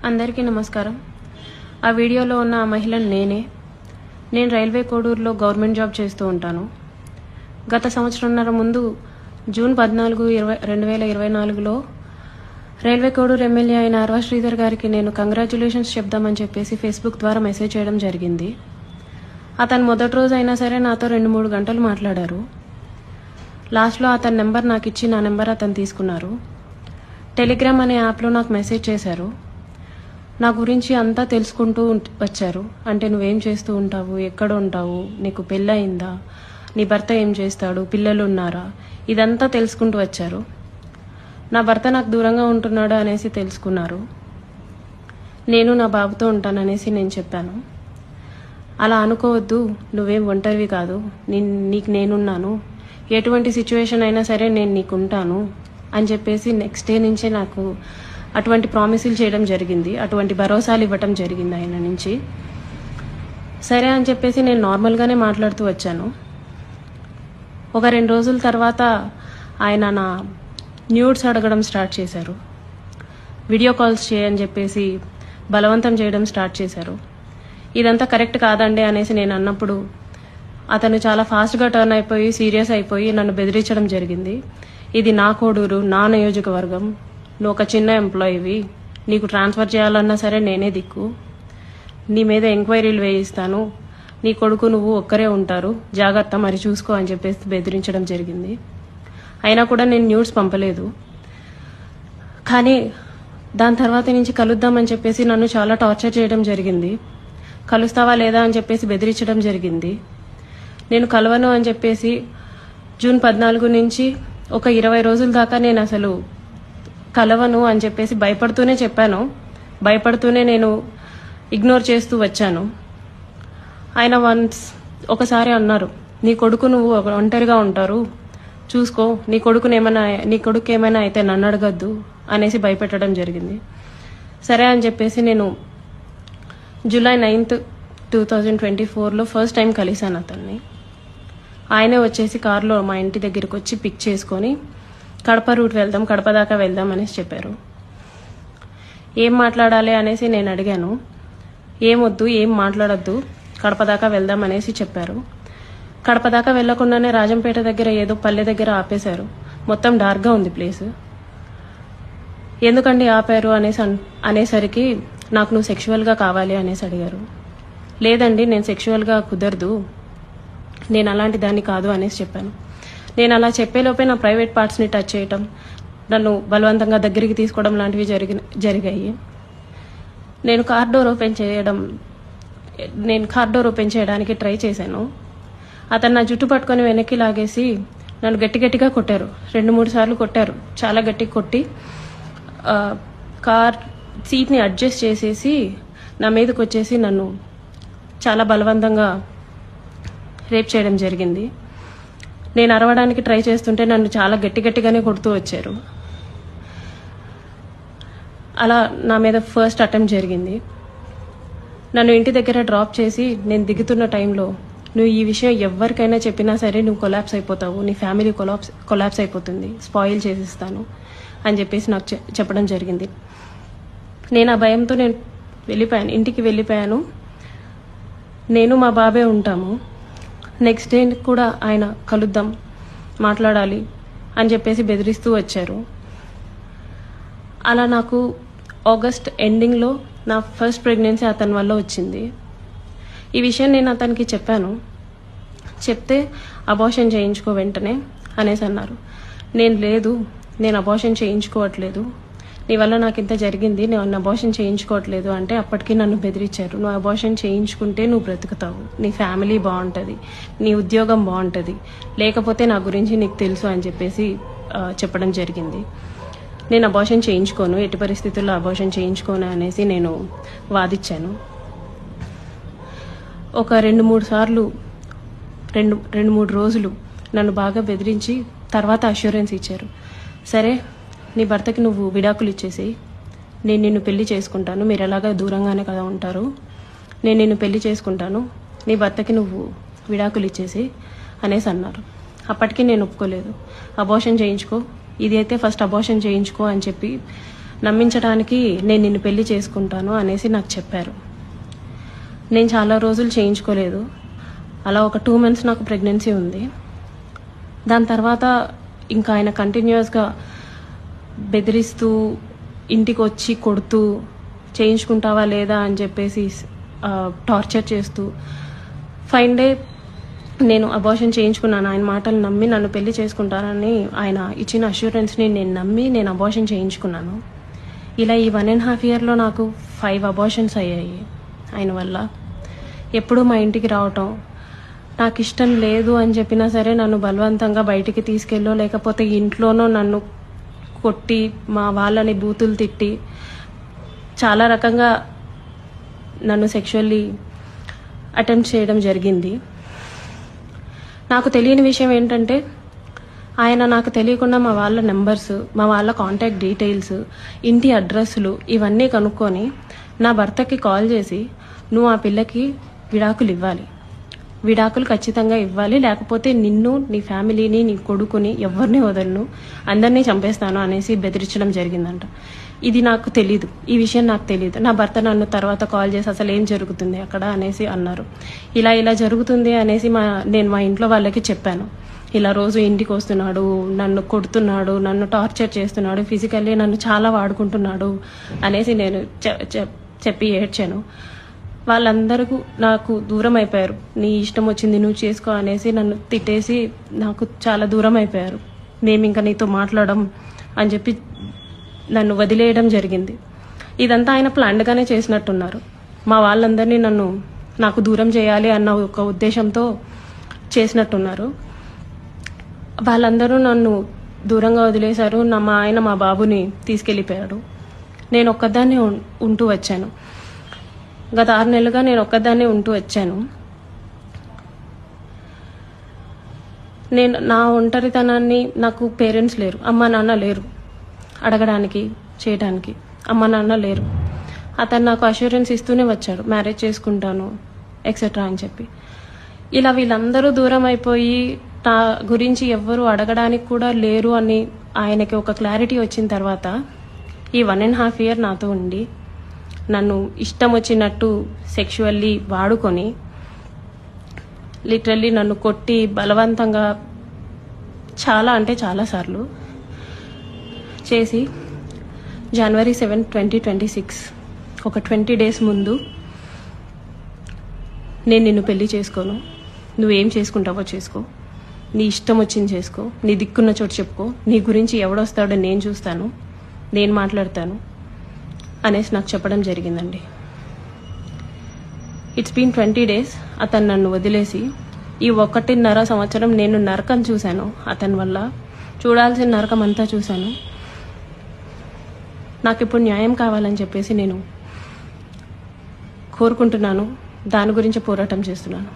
అందరికీ నమస్కారం. ఆ వీడియోలో ఉన్న ఆ మహిళను నేను రైల్వే కోడూరులో గవర్నమెంట్ జాబ్ చేస్తూ ఉంటాను. గత సంవత్సరంన్నర ముందు జూన్ 14, 2024లో రైల్వే కోడూరు ఎమ్మెల్యే అయిన ఆర్వా శ్రీధర్ గారికి నేను కంగ్రాచ్యులేషన్స్ చెప్దామని చెప్పేసి ఫేస్బుక్ ద్వారా మెసేజ్ చేయడం జరిగింది. అతను మొదటి రోజు అయినా సరే నాతో 2-3 గంటలు మాట్లాడారు. లాస్ట్లో అతని నెంబర్ నాకు ఇచ్చి నా నెంబర్ అతను తీసుకున్నారు. టెలిగ్రామ్ అనే యాప్లో నాకు మెసేజ్ చేశారు. నా గురించి అంతా తెలుసుకుంటూ వచ్చారు. అంటే నువ్వేం చేస్తూ ఉంటావు, ఎక్కడ ఉంటావు, నీకు పెళ్ళయిందా, నీ భర్త ఏం చేస్తాడు, పిల్లలు ఉన్నారా, ఇదంతా తెలుసుకుంటూ వచ్చారు. నా భర్త నాకు దూరంగా ఉంటున్నాడు అనేసి తెలుసుకున్నారు. నేను నా బాబుతో ఉంటాననేసి నేను చెప్పాను. అలా అనుకోవద్దు, నువ్వేం ఒంటరివి కాదు, నీకు నేనున్నాను, ఎటువంటి సిచ్యువేషన్ అయినా సరే నేను నీకుంటాను అని చెప్పేసి నెక్స్ట్ డే నుంచే నాకు అటువంటి ప్రామిసులు చేయడం జరిగింది. అటువంటి భరోసాలు ఇవ్వటం జరిగింది ఆయన నుంచి. సరే అని చెప్పేసి నేను నార్మల్గానే మాట్లాడుతూ వచ్చాను. ఒక 2 రోజుల తర్వాత ఆయన నా న్యూడ్స్ అడగడం స్టార్ట్ చేశారు. వీడియో కాల్స్ చేయని చెప్పేసి బలవంతం చేయడం స్టార్ట్ చేశారు. ఇదంతా కరెక్ట్ కాదండి అనేసి నేను అన్నప్పుడు అతను చాలా ఫాస్ట్గా టర్న్ అయిపోయి సీరియస్ అయిపోయి నన్ను బెదిరించడం జరిగింది. ఇది నా కోడూరు, నా నియోజకవర్గం, నువ్వు ఒక చిన్న ఎంప్లాయీవి, నీకు ట్రాన్స్ఫర్ చేయాలన్నా సరే నేనే దిక్కు, నీ మీద ఎంక్వైరీలు వేయిస్తాను, నీ కొడుకు నువ్వు ఒక్కరే ఉంటారు, జాగ్రత్త మరి చూసుకో అని చెప్పేసి బెదిరించడం జరిగింది. అయినా కూడా నేను న్యూస్ పంపలేదు. కానీ దాని తర్వాత నుంచి కలుద్దామని చెప్పేసి నన్ను చాలా టార్చర్ చేయడం జరిగింది. కలుస్తావా లేదా అని చెప్పేసి బెదిరించడం జరిగింది. నేను కలవను అని చెప్పేసి జూన్ 14 నుంచి ఒక 20 రోజుల దాకా నేను అసలు కలవను అని చెప్పేసి భయపడుతూనే చెప్పాను. భయపడుతూనే నేను ఇగ్నోర్ చేస్తూ వచ్చాను. ఆయన ఒకసారి అన్నారు, నీ కొడుకు నువ్వు ఒంటరిగా ఉంటారు, చూసుకో, నీ కొడుకు ఏమైనా అయితే నన్ను అడగద్దు అనేసి భయపెట్టడం జరిగింది. సరే అని చెప్పేసి నేను జూలై 9, 2024లో ఫస్ట్ టైం కలిశాను అతన్ని. ఆయనే వచ్చేసి కారులో మా ఇంటి దగ్గరికి వచ్చి పిక్ చేసుకొని కడప రూట్ వెళ్దాం, కడప దాకా వెళ్దాం అనేసి చెప్పారు. ఏం మాట్లాడాలి అనేసి నేను అడిగాను. ఏమొద్దు, ఏం మాట్లాడొద్దు, కడప దాకా వెళ్దాం అనేసి చెప్పారు. కడప దాకా వెళ్లకుండానే రాజంపేట దగ్గర ఏదో పల్లె దగ్గర ఆపేశారు. మొత్తం డార్క్గా ఉంది ప్లేస్. ఎందుకండి ఆపారు అనేసరికి నాకు నువ్వు సెక్షువల్గా కావాలి అనేసి అడిగారు. లేదండి, నేను సెక్షువల్గా కుదరదు, నేను అలాంటి దాన్ని కాదు అనేసి చెప్పాను. నేను అలా చెప్పేలోపే నా ప్రైవేట్ పార్ట్స్ని టచ్ చేయటం, నన్ను బలవంతంగా దగ్గరికి తీసుకోవడం లాంటివి జరిగాయి. నేను కార్ డోర్ ఓపెన్ చేయడానికి ట్రై చేశాను. అతను నా జుట్టు పట్టుకొని వెనక్కి లాగేసి నన్ను గట్టిగా కొట్టారు. 2-3 సార్లు కొట్టారు. చాలా గట్టిగా కొట్టి కార్ సీట్ని అడ్జస్ట్ చేసేసి నా మీదకి వచ్చేసి నన్ను చాలా బలవంతంగా రేప్ చేయడం జరిగింది. నేను అరవడానికి ట్రై చేస్తుంటే నన్ను చాలా గట్టిగానే కొడుతూ వచ్చారు. అలా నా మీద ఫస్ట్ అటెంప్ట్ జరిగింది. నన్ను ఇంటి దగ్గర డ్రాప్ చేసి నేను దిగుతున్న టైంలో, నువ్వు ఈ విషయం ఎవరికైనా చెప్పినా సరే నువ్వు కొలాప్స్ అయిపోతావు, నీ ఫ్యామిలీ కొలాప్స్ అయిపోతుంది, స్పాయిల్ చేసిస్తాను అని చెప్పేసి నాకు చెప్పడం జరిగింది. నేను ఆ భయంతో నేను వెళ్ళిపోయాను, ఇంటికి వెళ్ళిపోయాను. నేను మా బాబే ఉంటాము. నెక్స్ట్ డే కూడా ఆయన కలుద్దాం, మాట్లాడాలి అని చెప్పేసి బెదిరిస్తూ వచ్చారు. అలా నాకు ఆగస్ట్ ఎండింగ్లో నా ఫస్ట్ ప్రెగ్నెన్సీ అతని వల్ల వచ్చింది. ఈ విషయం నేను అతనికి చెప్పాను. చెప్తే అబార్షన్ చేయించుకో వెంటనే అనేసి అన్నారు. నేను అబార్షన్ చేయించుకోవట్లేదు, నీ వల్ల నాకు ఇంత జరిగింది, నేను అబార్షన్ చేయించుకోవట్లేదు అంటే అప్పటికి నన్ను బెదిరించారు. నువ్వు అబార్షన్ చేయించుకుంటే నువ్వు బ్రతుకుతావు, నీ ఫ్యామిలీ బాగుంటుంది, నీ ఉద్యోగం బాగుంటుంది, లేకపోతే నా గురించి నీకు తెలుసు అని చెప్పేసి చెప్పడం జరిగింది. నేను అబార్షన్ చేయించుకోను, ఎట్టి పరిస్థితుల్లో అబార్షన్ చేయించుకోను అనేసి నేను వాదించాను. ఒక 2-3 సార్లు 2-3 రోజులు నన్ను బాగా బెదిరించి తర్వాత అష్యూరెన్స్ ఇచ్చారు. సరే, నీ భర్తకి నువ్వు విడాకులు ఇచ్చేసి నేను నిన్ను పెళ్లి చేసుకుంటాను, మీరు ఎలాగా దూరంగానే కదా ఉంటారు, నేను నిన్ను పెళ్లి చేసుకుంటాను, నీ భర్తకి నువ్వు విడాకులు ఇచ్చేసి అనేసి అన్నారు. అప్పటికి నేను ఒప్పుకోలేదు. అబార్షన్ చేయించుకో, ఇది అయితే ఫస్ట్ అబార్షన్ చేయించుకో అని చెప్పి నమ్మించడానికి నేను నిన్ను పెళ్లి చేసుకుంటాను అనేసి నాకు చెప్పారు. నేను చాలా రోజులు చేయించుకోలేదు. అలా ఒక 2 months నాకు ప్రెగ్నెన్సీ ఉంది. దాని తర్వాత ఇంకా ఆయన కంటిన్యూస్గా బెదిరిస్తూ ఇంటికి వచ్చి కొడుతూ చేయించుకుంటావా లేదా అని చెప్పేసి టార్చర్ చేస్తూ ఫైన్ డే నేను అబార్షన్ చేయించుకున్నాను. ఆయన మాటలు నమ్మి నన్ను పెళ్లి చేసుకుంటానని ఆయన ఇచ్చిన అష్యూరెన్స్ని నేను నమ్మి నేను అబార్షన్ చేయించుకున్నాను. ఇలా ఈ 1.5 yearలో నాకు 5 అబార్షన్స్ అయ్యాయి ఆయన వల్ల. ఎప్పుడూ మా ఇంటికి రావటం, నాకు ఇష్టం లేదు అని చెప్పినా సరే నన్ను బలవంతంగా బయటికి తీసుకెళ్ళో లేకపోతే ఇంట్లోనో నన్ను కొట్టి మా వాళ్ళని బూతులు తిట్టి చాలా రకంగా నన్ను సెక్షువల్లీ అటెంప్ట్ చేయడం జరిగింది. నాకు తెలియని విషయం ఏంటంటే ఆయన నాకు తెలియకుండా మా వాళ్ళ నెంబర్స్, మా వాళ్ళ కాంటాక్ట్ డీటెయిల్స్, ఇంటి అడ్రస్లు ఇవన్నీ కనుక్కొని నా భర్తకి కాల్ చేసి నువ్వు ఆ పిల్లకి విడాకులు ఇవ్వాలి, విడాకులు ఖచ్చితంగా ఇవ్వాలి, లేకపోతే నిన్ను, నీ ఫ్యామిలీని, నీ కొడుకుని ఎవరిని వదలను, అందరినీ చంపేస్తాను అనేసి బెదిరించడం జరిగిందంట. ఇది నాకు తెలీదు, ఈ విషయం నాకు తెలీదు. నా భర్త నన్ను తర్వాత కాల్ చేసి అసలు ఏం జరుగుతుంది అక్కడ అనేసి అన్నారు. ఇలా జరుగుతుంది అనేసి నేను మా ఇంట్లో వాళ్ళకి చెప్పాను. ఇలా రోజు ఇంటికి వస్తున్నాడు, నన్ను కొడుతున్నాడు, నన్ను టార్చర్ చేస్తున్నాడు, ఫిజికల్లీ నన్ను చాలా వాడుకుంటున్నాడు అనేసి నేను చెప్పి ఏడ్చాను. వాళ్ళందరూ నాకు దూరం అయిపోయారు. నీ ఇష్టం వచ్చింది నువ్వు చేసుకో అనేసి నన్ను తిట్టేసి నాకు చాలా దూరం అయిపోయారు. మేము ఇంకా నీతో మాట్లాడడం అని చెప్పి నన్ను వదిలేయడం జరిగింది. ఇదంతా ఆయన ప్లాన్డ్గానే చేసినట్టున్నారు. మా వాళ్ళందరినీ నాకు దూరం చేయాలి అన్న ఒక ఉద్దేశంతో చేసినట్టున్నారు. వాళ్ళందరూ నన్ను దూరంగా వదిలేశారు. మా ఆయన మా బాబుని తీసుకెళ్ళిపోయాడు. నేను ఒక్కదాన్నే ఉంటూ వచ్చాను. గత 6 నెలలుగా నేను ఒక్కదాన్నే ఉంటూ వచ్చాను. నేను నా ఒంటరితనాన్ని, నాకు పేరెంట్స్ లేరు, అమ్మ నాన్న లేరు అడగడానికి చేయడానికి, అమ్మ నాన్న లేరు. అతను నాకు అష్యూరెన్స్ ఇస్తూనే వచ్చాడు, మ్యారేజ్ చేసుకుంటాను ఎక్సెట్రా అని చెప్పి. ఇలా వీళ్ళందరూ దూరం అయిపోయి నా గురించి ఎవ్వరూ అడగడానికి కూడా లేరు అని ఆయనకి ఒక క్లారిటీ వచ్చిన తర్వాత ఈ 1.5 year నాతో ఉండి నన్ను ఇష్టం వచ్చినట్టు సెక్షువల్లీ వాడుకొని లిటరల్లీ నన్ను కొట్టి బలవంతంగా చాలా అంటే చాలా సార్లు చేసి January 7, 2026 ఒక 20 days ముందు నేను నిన్ను పెళ్లి చేసుకోను, నువ్వేం చేసుకుంటావో చేసుకో, నీ ఇష్టం వచ్చింది చేసుకో, నీ దిక్కున్న చోటు చెప్పుకో, నీ గురించి ఎవడొస్తాడో నేను చూస్తాను, నేను మాట్లాడతాను అనేసి నాకు చెప్పడం జరిగిందండి. It's been 20 days. అతను నన్ను వదిలేసి ఈ 1.5 సంవత్సరం నేను నరకం చూశాను. అతని వల్ల చూడాల్సిన నరకం అంతా చూశాను. నాకు ఇప్పుడు న్యాయం కావాలని చెప్పేసి నేను కోరుకుంటున్నాను. దాని గురించి పోరాటం చేస్తున్నాను.